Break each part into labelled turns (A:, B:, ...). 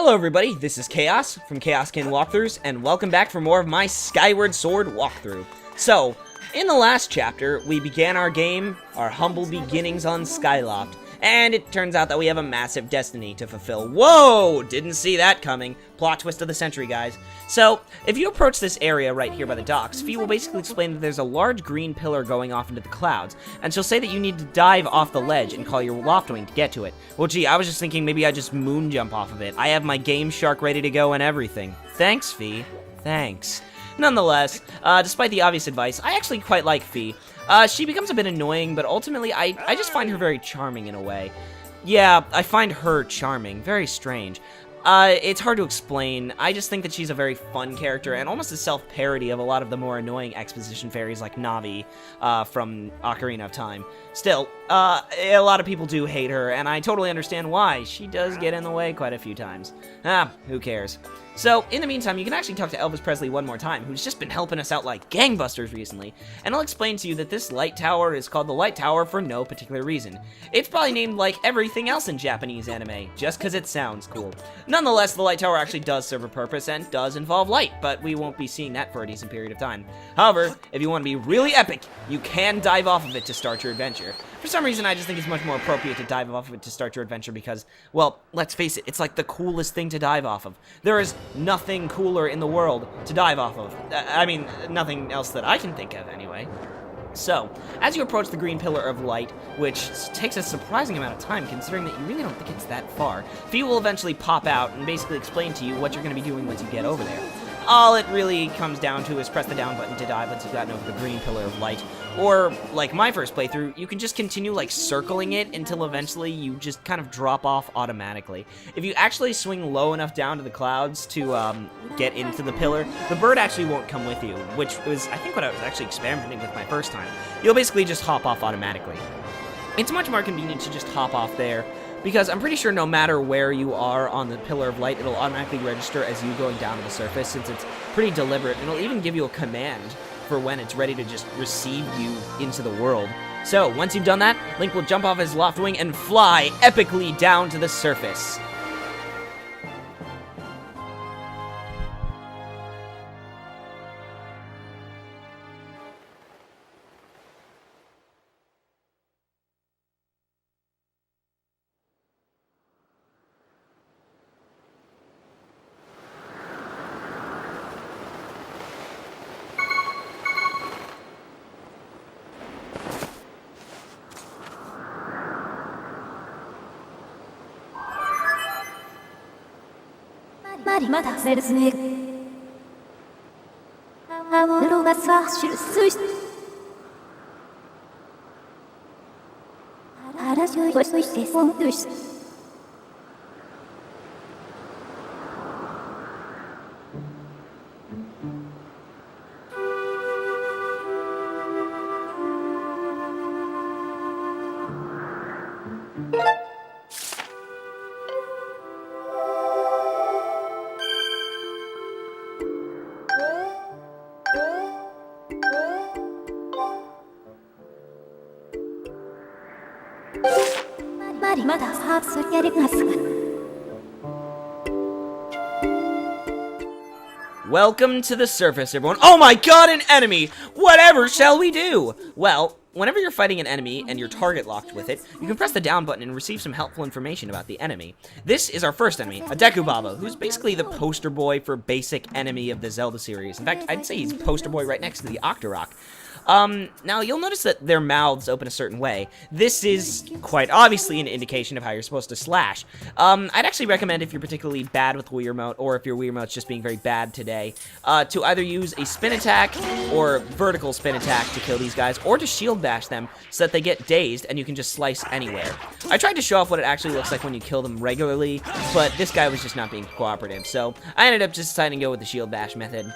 A: Hello everybody, this is Chaos from KaosKinWalkthroughs, and welcome back for more of my Skyward Sword walkthrough. So, in the last chapter, we began our game, our humble beginnings on Skyloft, and it turns out that we have a massive destiny to fulfill. Whoa! Didn't see that coming. Plot twist of the century, guys. So, if you approach this area right here by the docks, Fee will basically explain that there's a large green pillar going off into the clouds, and she'll say that you need to dive off the ledge and call your Loftwing to get to it. Well, gee, I was just thinking maybe I just moon jump off of it. I have my Game Shark ready to go and everything. Thanks, Fee. Thanks. Nonetheless, despite the obvious advice, I actually quite like Fee. She becomes a bit annoying, but ultimately, I just find her very charming in a way. Yeah, I find her charming. Very strange. It's hard to explain. I just think that she's a very fun character and almost a self-parody of a lot of the more annoying exposition fairies like Navi from Ocarina of Time. Still, a lot of people do hate her, and I totally understand why. She does get in the way quite a few times. Who cares? So, in the meantime, you can actually talk to Elvis Presley one more time, who's just been helping us out like gangbusters recently, and I'll explain to you that this light tower is called the Light Tower for no particular reason. It's probably named like everything else in Japanese anime, just because it sounds cool. Nonetheless, the Light Tower actually does serve a purpose and does involve light, but we won't be seeing that for a decent period of time. However, if you want to be really epic, you can dive off of it to start your adventure. For some reason, I just think it's much more appropriate to dive off of it to start your adventure because, well, let's face it, it's like the coolest thing to dive off of. There is nothing cooler in the world to dive off of. I mean, nothing else that I can think of, anyway. So, as you approach the green pillar of light, which takes a surprising amount of time considering that you really don't think it's that far, Fee will eventually pop out and basically explain to you what you're going to be doing once you get over there. All it really comes down to is press the down button to dive once you've gotten over the green pillar of light. Or, like my first playthrough, you can just continue, like, circling it until eventually you just kind of drop off automatically. If you actually swing low enough down to the clouds to get into the pillar, the bird actually won't come with you, which was, I think, what I was actually experimenting with my first time. You'll basically just hop off automatically. It's much more convenient to just hop off there, because I'm pretty sure no matter where you are on the pillar of light, it'll automatically register as you going down to the surface, since it's pretty deliberate, and it'll even give you a command for when it's ready to just receive you into the world. So, once you've done that, Link will jump off his Loftwing and fly epically down to the surface. Welcome to the surface, everyone. Oh my god, an enemy! Whatever shall we do? Well, whenever you're fighting an enemy and you're target locked with it, you can press the down button and receive some helpful information about the enemy. This is our first enemy, a Dekubaba, who's basically the poster boy for basic enemy of the Zelda series. In fact, I'd say he's poster boy right next to the Octorok. Now you'll notice that their mouths open a certain way. This is quite obviously an indication of how you're supposed to slash. I'd actually recommend, if you're particularly bad with Wii Remote, or if your Wii Remote's just being very bad today, to either use a spin attack or vertical spin attack to kill these guys, or to shield bash them so that they get dazed and you can just slice anywhere. I tried to show off what it actually looks like when you kill them regularly, but this guy was just not being cooperative, so I ended up just deciding to go with the shield bash method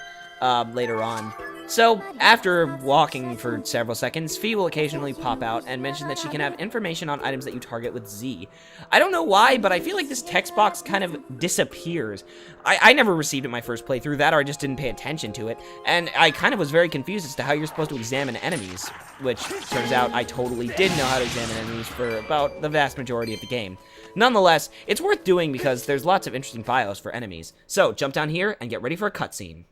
A: later on. So, after walking for several seconds, Fee will occasionally pop out and mention that she can have information on items that you target with Z. I don't know why, but I feel like this text box kind of disappears. I never received it my first playthrough, that or I just didn't pay attention to it, and I kind of was very confused as to how you're supposed to examine enemies, which turns out I totally did know how to examine enemies for about the vast majority of the game. Nonetheless, it's worth doing because there's lots of interesting bios for enemies. So, jump down here and get ready for a cutscene.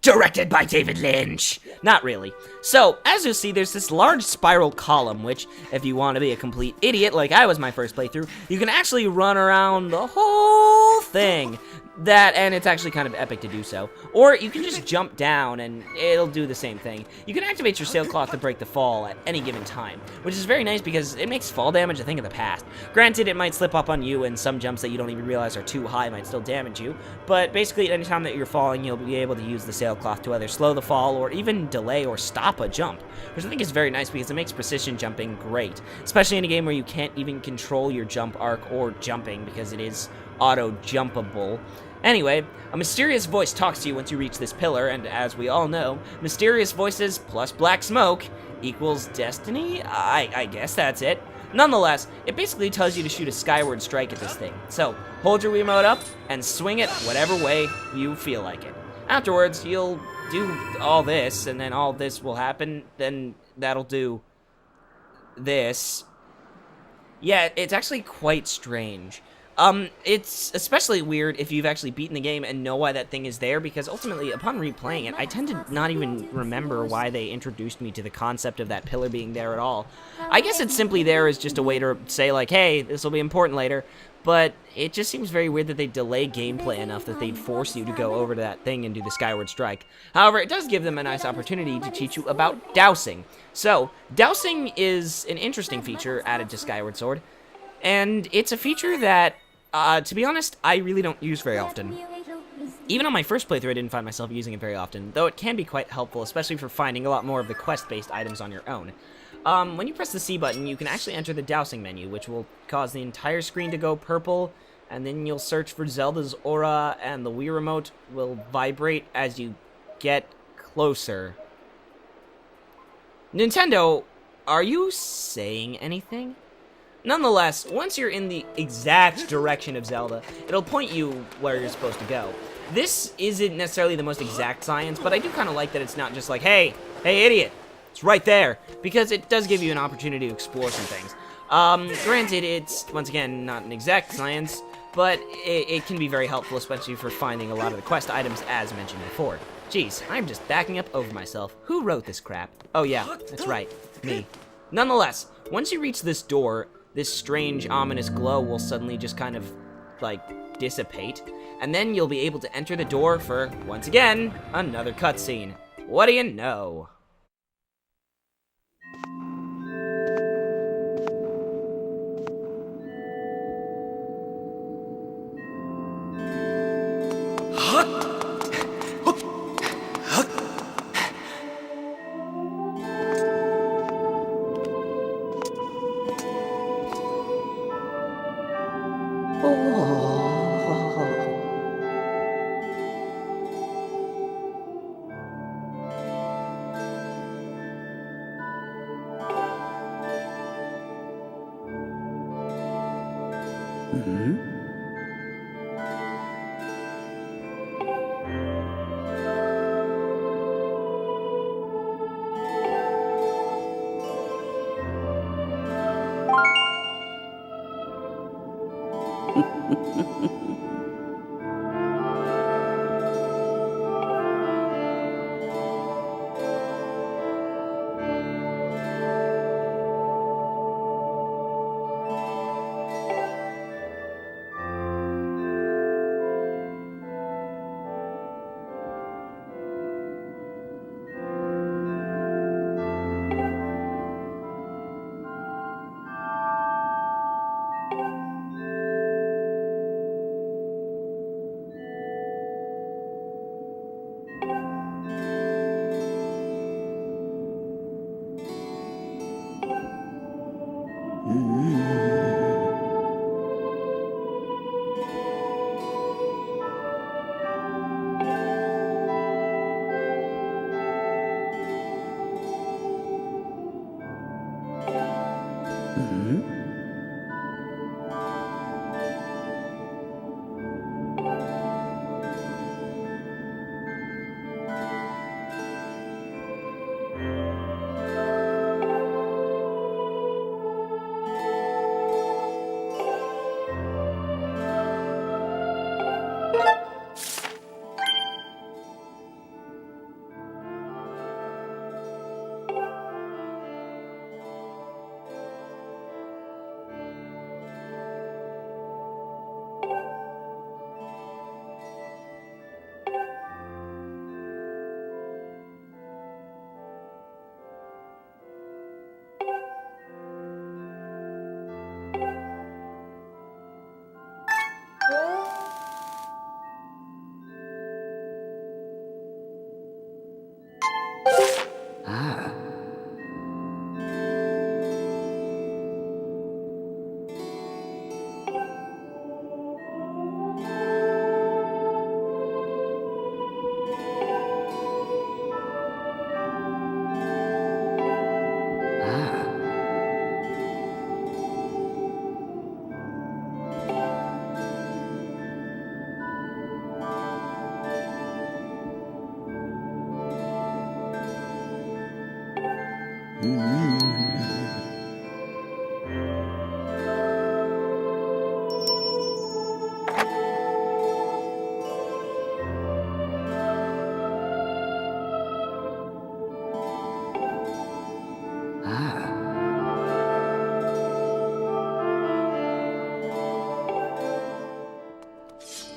A: Directed by David Lynch! Not really. So, as you see, there's this large spiral column, which, if you want to be a complete idiot, like I was my first playthrough, you can actually run around the whole thing. And it's actually kind of epic to do so. Or you can just jump down and it'll do the same thing. You can activate your sailcloth to break the fall at any given time, which is very nice because it makes fall damage a thing of the past. Granted, it might slip up on you and some jumps that you don't even realize are too high might still damage you, but basically anytime that you're falling, you'll be able to use the sailcloth to either slow the fall or even delay or stop a jump, which I think is very nice because it makes precision jumping great, especially in a game where you can't even control your jump arc or jumping because it is auto-jumpable. Anyway, a mysterious voice talks to you once you reach this pillar, and as we all know, mysterious voices plus black smoke equals destiny? I guess that's it. Nonetheless, it basically tells you to shoot a skyward strike at this thing. So, hold your Wiimote up and swing it whatever way you feel like it. Afterwards, you'll do all this, and then all this will happen, then that'll do this. Yeah, it's actually quite strange. It's especially weird if you've actually beaten the game and know why that thing is there, because ultimately, upon replaying it, I tend to not even remember why they introduced me to the concept of that pillar being there at all. I guess it's simply there as just a way to say, like, hey, this will be important later, but it just seems very weird that they delay gameplay enough that they'd force you to go over to that thing and do the Skyward Strike. However, it does give them a nice opportunity to teach you about Dowsing. So, Dowsing is an interesting feature added to Skyward Sword, and it's a feature that, to be honest, I really don't use very often. Even on my first playthrough, I didn't find myself using it very often, though it can be quite helpful, especially for finding a lot more of the quest-based items on your own. When you press the C button, you can actually enter the Dowsing menu, which will cause the entire screen to go purple, and then you'll search for Zelda's aura, and the Wii Remote will vibrate as you get closer. Nintendo, are you saying anything? Nonetheless, once you're in the exact direction of Zelda, it'll point you where you're supposed to go. This isn't necessarily the most exact science, but I do kind of like that it's not just like, hey, idiot, it's right there, because it does give you an opportunity to explore some things. Granted, it's, once again, not an exact science, but it can be very helpful, especially for finding a lot of the quest items, as mentioned before. Jeez, I'm just backing up over myself. Who wrote this crap? Oh yeah, that's right, me. Nonetheless, once you reach this door, this strange, ominous glow will suddenly just kind of, like, dissipate, and then you'll be able to enter the door for, once again, another cutscene. What do you know?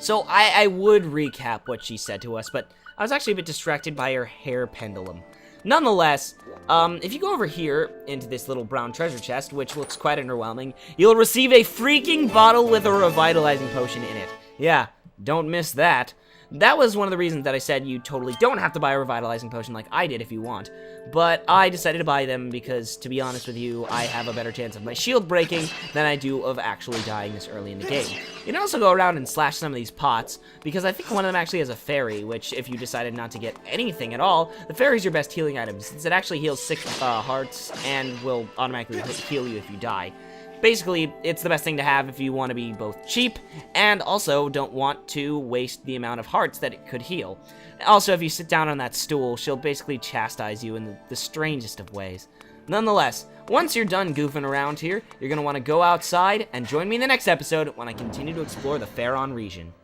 A: So I would recap what she said to us, but I was actually a bit distracted by her hair pendulum. Nonetheless, if you go over here into this little brown treasure chest, which looks quite underwhelming, you'll receive a freaking bottle with a revitalizing potion in it. Yeah, don't miss that. That was one of the reasons that I said you totally don't have to buy a revitalizing potion like I did if you want. But I decided to buy them because, to be honest with you, I have a better chance of my shield breaking than I do of actually dying this early in the game. You can also go around and slash some of these pots, because I think one of them actually has a fairy, which if you decided not to get anything at all, the fairy's your best healing item, since it actually heals 6 hearts and will automatically heal you if you die. Basically, it's the best thing to have if you want to be both cheap and also don't want to waste the amount of hearts that it could heal. Also, if you sit down on that stool, she'll basically chastise you in the strangest of ways. Nonetheless, once you're done goofing around here, you're going to want to go outside and join me in the next episode when I continue to explore the Faron region.